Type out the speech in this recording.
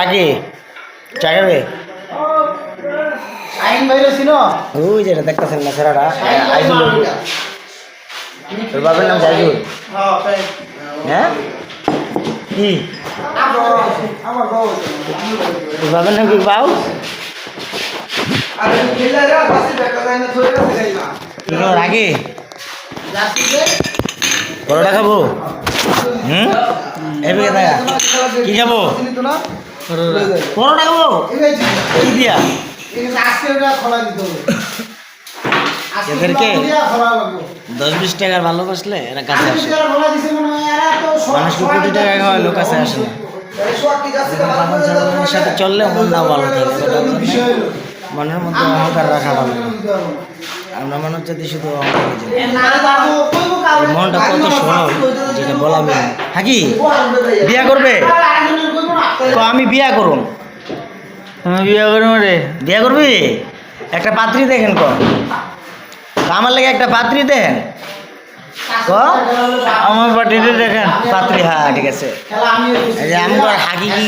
আগে চাইবে আইন বাইরে ছিল ওই যেটা দেখতেছেন না সেরাটা আইজুল তোর বাবার নাম আইজুল হ্যাঁ কি আমার বউ তোর বাবার নাম কি বাউ আরে খেলা রে বাসে দেখা যায় না ধরে রাখতে যাই না তোর আগে রাস্তাতে বড়টা খাবো এদিকে দেখা কি খাবো বড়টা খাবো কি দিয়া এদেরকে 10-20 টাকার ভালোবাসলে এরা কাছে আসে মানুষকে কোটি টাকা খাওয়ায় লোক কাছে আসে না আমার সাথে চললে মন না ভালো থাকে মনের মধ্যে অহংকার রাখা ভালো আমরা মানুষ জাতি শুধু মনটা কত সরল যেটা বলাবি হাকি বিয়া করবে তো আমি বিয়া করুম তুমি বিয়ে করবো রে? বিয়া করবি একটা পাত্রী দেখেন ক আমার লাগে একটা পাত্রী দেখেন ক আমার পার্টিতে দেখেন। পাত্রী হ্যাঁ ঠিক আছে এই যে আমি হাকি কি